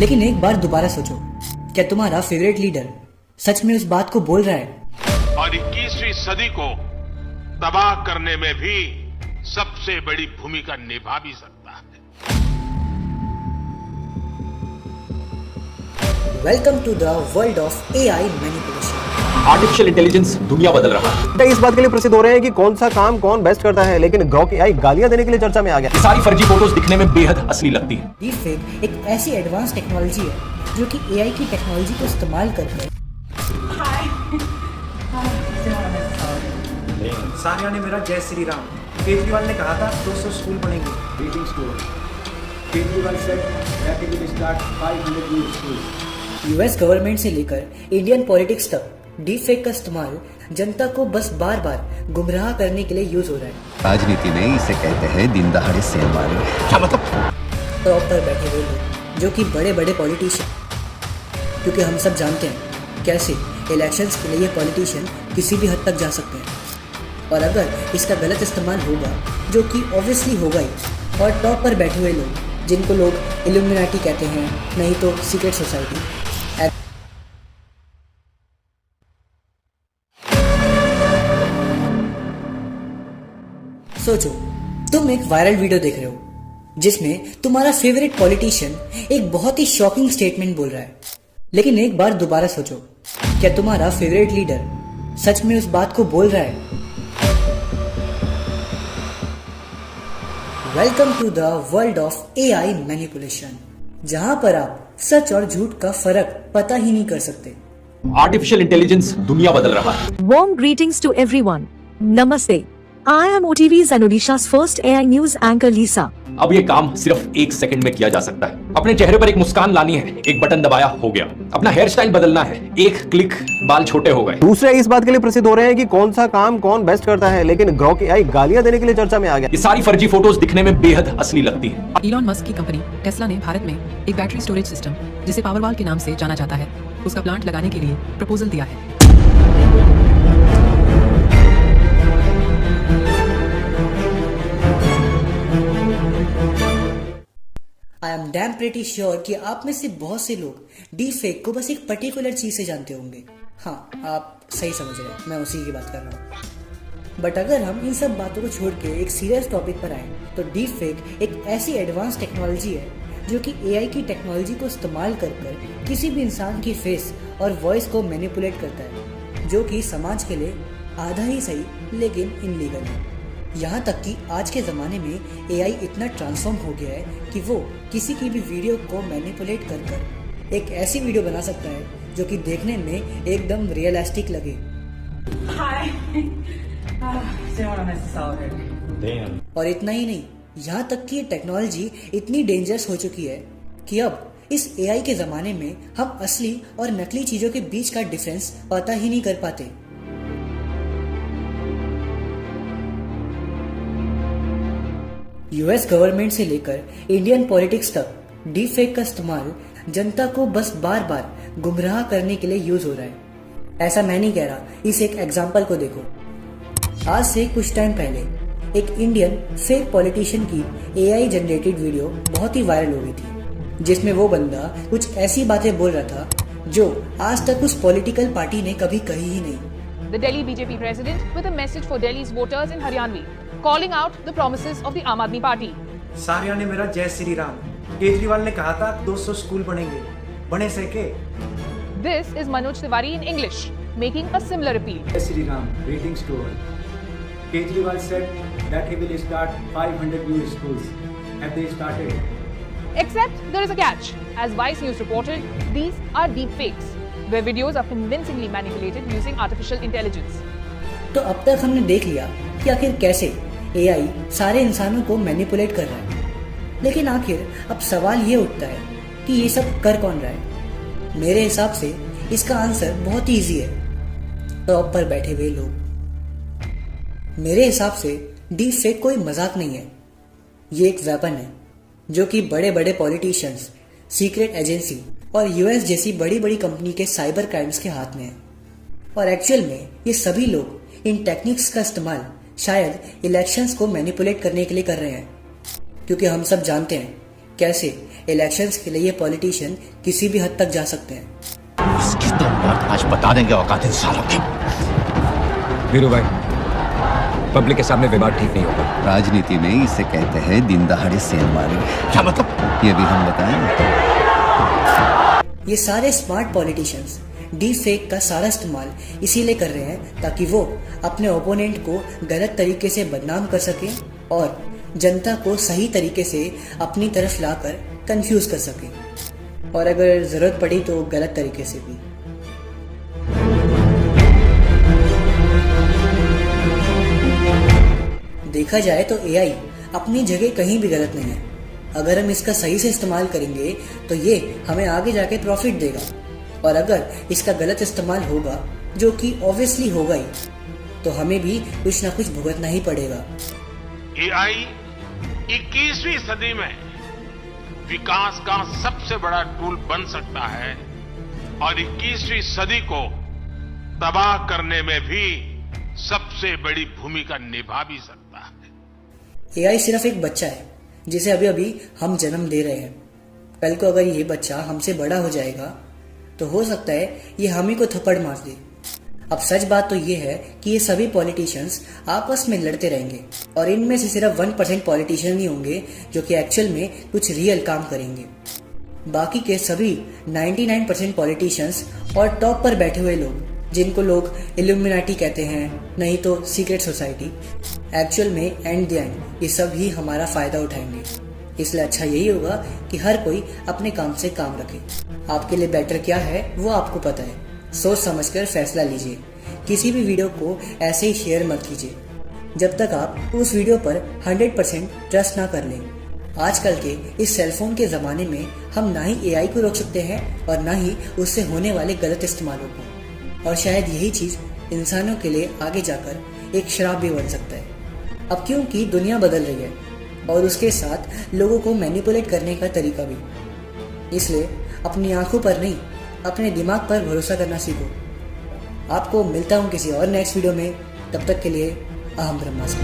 लेकिन एक बार दोबारा सोचो, क्या तुम्हारा फेवरेट लीडर सच में उस बात को बोल रहा है? और 21वीं सदी को तबाह करने में भी सबसे बड़ी भूमिका निभा भी सकता है। Welcome to the world of AI manipulation. Artificial intelligence दुनिया बदल रहा है। इस बात के लिए प्रसिद्ध हो रहे हैं कि कौन सा काम कौन बेस्ट करता है, लेकिन ग्रॉक एआई गालियां देने के लिए चर्चा में आ गया। ये सारी फर्जी फोटोज दिखने में बेहद असली लगती हैं। डीपफेक एक ऐसी एडवांस टेक्नोलॉजी है जो कि एआई की टेक्नोलॉजी को इस्तेमाल करके सानिया ने मेरा जय श्री राम। केजरीवाल ने कहा था 200 स्कूल बनेंगे। Greetings to all. Kejriwal said that he will start 500 new schools. US government से लेकर इंडियन पॉलिटिक्स तक डीपफेक का इस्तेमाल जनता को बस बार बार गुमराह करने के लिए यूज हो रहा है। राजनीति में इसे कहते हैं दिन दहाड़े सेल मारे। क्या मतलब? टॉप पर बैठे हुए लोग जो कि बड़े बड़े पॉलिटिशियन, क्योंकि हम सब जानते हैं कैसे इलेक्शंस के लिए पॉलिटिशियन किसी भी हद तक जा सकते हैं, और अगर इसका गलत इस्तेमाल होगा, जो कि ऑब्वियसली होगा ही, और टॉप पर बैठे हुए लोग जिनको लोग इल्यूमिनाटी कहते हैं, नहीं तो सीक्रेट सोसाइटी। सोचो, तुम एक वायरल वीडियो देख रहे हो जिसमें तुम्हारा फेवरेट पॉलिटिशियन एक बहुत ही शॉकिंग स्टेटमेंट बोल रहा है, लेकिन एक बार दोबारा सोचो, क्या तुम्हारा फेवरेट लीडर सच में उस बात को बोल रहा है? Welcome to the world of AI manipulation, जहां पर आप सच और झूठ का फर्क पता ही नहीं कर सकते। आर्टिफिशियल इंटेलिजेंस दुनिया बदल रहा है। Warm greetings to everyone. Namaste. I am OTV's and Odisha's first AI news anchor Lisa. अब ये काम सिर्फ 1 सेकंड में किया जा सकता है। अपने चेहरे पर एक मुस्कान लानी है, एक बटन दबाया हो गया। अपना हेयर स्टाइल बदलना है, एक क्लिक बाल छोटे हो गए। दूसरे इस बात के लिए प्रसिद्ध हो रहे हैं कि कौन सा काम कौन बेस्ट करता है, लेकिन ग्रॉक एआई गालियां देने के लिए चर्चा में आ गया। ये सारी फर्जी फोटोज दिखने में बेहद असली लगती हैं। इलॉन मस्क की कंपनी टेस्ला ने भारत में एक बैटरी स्टोरेज सिस्टम, जिसे पावरवॉल के नाम से जाना जाता है, उसका प्लांट लगाने के लिए प्रपोजल दिया है। I am damn pretty sure कि आप में से बहुत से लोग डीपफेक को बस एक पर्टिकुलर चीज से जानते होंगे। हाँ, आप सही समझ रहे हैं, मैं उसी की बात कर रहा हूँ। बट अगर हम इन सब बातों को छोड़ के एक सीरियस टॉपिक पर आए, तो डीपफेक एक ऐसी एडवांस टेक्नोलॉजी है जो कि एआई की टेक्नोलॉजी को इस्तेमाल कर किसी भी इंसान की फेस और वॉइस को मैनिपुलेट करता है, जो कि समाज के लिए आधा ही सही लेकिन इनलीगल है। यहाँ तक कि आज के ज़माने में एआई इतना ट्रांसफॉर्म हो गया है कि वो किसी की भी वीडियो को मैनिपुलेट कर एक ऐसी वीडियो बना सकता है जो कि देखने में एकदम रियलिस्टिक लगे। और इतना ही नहीं, यहाँ तक कि ये टेक्नोलॉजी इतनी डेंजरस हो चुकी है कि अब इस एआई के ज़माने में हम असली और नकली चीज़ों के बीच का डिफरेंस पता ही नहीं कर पाते। यूएस गवर्नमेंट से लेकर इंडियन पॉलिटिक्स तक डीपफेक का इस्तेमाल जनता को बस बार बार गुमराह करने के लिए यूज हो रहा है। ऐसा मैं नहीं कह रहा, इस एक एग्जांपल को देखो। आज से कुछ टाइम पहले एक इंडियन फेक पॉलिटिशियन की एआई जनरेटेड वीडियो बहुत ही वायरल हो गई थी, जिसमें वो बंदा कुछ ऐसी बातें बोल रहा था जो आज तक उस पॉलिटिकल पार्टी ने कभी कही ही नहीं। The Delhi BJP president with a message for Delhi's voters in Haryanvi, calling out the promises of the Aam Aadmi Party. Sania ने मेरा जय श्री राम। केजरीवाल ने कहा था 200 स्कूल बनेंगे। बने सके। This is Manoj Tiwari in English, making a similar appeal. Jai Shri Ram. Greetings to all. Kejriwal said that he will start 500 new schools. Have they started? Except there is a catch. As Vice News reported, these are deep fakes, where videos are convincingly manipulated using artificial intelligence. तो अब तक हमने देख लिया कि आखिर कैसे AI सारे इंसानों को मैनिपुलेट कर रहा है, लेकिन आखिर अब सवाल ये उठता है कि ये सब कर कौन रहा है? मेरे हिसाब से इसका आंसर बहुत ही इजी है, टॉप पर बैठे हुए लोग। मेरे हिसाब से डीपफेक कोई मजाक नहीं है, ये एक वेपन है जो कि बड़े बड़े पॉलिटिशियंस, सीक्रेट एजेंसी और यूएस जैसी बड़ी बड़ी कंपनी के साइबर क्राइम्स के हाथ में है। और एक्चुअल में ये सभी लोग इन टेक्निक्स का इस्तेमाल शायद इलेक्शंस को मैनिपुलेट करने के लिए कर रहे हैं, क्योंकि हम सब जानते हैं कैसे इलेक्शंस के लिए ये पॉलिटिशियन किसी भी हद तक जा सकते हैं। इसकी तो बात आज बता देंगे औकात इन सालों की। वीरू भाई, पब्लिक के सामने विवाद ठीक नहीं होगा। राजनीति में इसे कहते हैं दिन दहाड़े सेल मारे। क्या मतलब? ये भी हम बताएं। ये सारे स्मार्ट पॉलिटिशियंस डीप फेक का सारा इस्तेमाल इसीलिए कर रहे हैं ताकि वो अपने ओपोनेंट को गलत तरीके से बदनाम कर सके और जनता को सही तरीके से अपनी तरफ लाकर कंफ्यूज कर सके, और अगर जरूरत पड़ी तो गलत तरीके से भी। देखा जाए तो एआई अपनी जगह कहीं भी गलत नहीं है। अगर हम इसका सही से इस्तेमाल करेंगे तो ये हमें आगे जाके प्रॉफिट देगा, और अगर इसका गलत इस्तेमाल होगा, जो कि ऑब्वियसली होगा ही, तो हमें भी कुछ ना कुछ भुगतना ही पड़ेगा। एआई 21वीं सदी में विकास का सबसे बड़ा टूल बन सकता है और 21वीं सदी को तबाह करने में भी सबसे बड़ी भूमिका निभा भी सकता है। एआई सिर्फ एक बच्चा है जिसे अभी अभी हम जन्म दे रहे हैं। कल को अगर ये बच्चा हमसे बड़ा हो जाएगा तो हो सकता है ये हम ही को थप्पड़ मार दे। अब सच बात तो ये है कि ये सभी पॉलिटिशियंस आपस में लड़ते रहेंगे, और इनमें से सिर्फ 1% पॉलिटिशियन ही होंगे जो कि एक्चुअल में कुछ रियल काम करेंगे। बाकी के सभी 99% पॉलिटिशियंस और टॉप पर बैठे हुए लोग, जिनको लोग इल्यूमिनाटी कहते हैं, नहीं तो सीक्रेट सोसाइटी, एक्चुअल में एंड द एंड ये सब ही हमारा फायदा उठाएंगे। इसलिए अच्छा यही होगा कि हर कोई अपने काम से काम रखे। आपके लिए बेटर क्या है वो आपको पता है, सोच समझकर फैसला लीजिए। किसी भी वीडियो को ऐसे ही शेयर मत कीजिए जब तक आप उस वीडियो पर 100% ट्रस्ट ना कर लें। आजकल के इस सेलफोन के ज़माने में हम ना ही एआई को रोक सकते हैं और ना ही उससे होने वाले गलत इस्तेमालों को, और शायद यही चीज़ इंसानों के लिए आगे जाकर एक शराब भी बन सकता है। अब क्योंकि दुनिया बदल रही है और उसके साथ लोगों को मैनिपुलेट करने का तरीका भी, इसलिए अपनी आंखों पर नहीं अपने दिमाग पर भरोसा करना सीखो। आपको मिलता हूँ किसी और नेक्स्ट वीडियो में, तब तक के लिए अहम ब्रह्मास्त्र।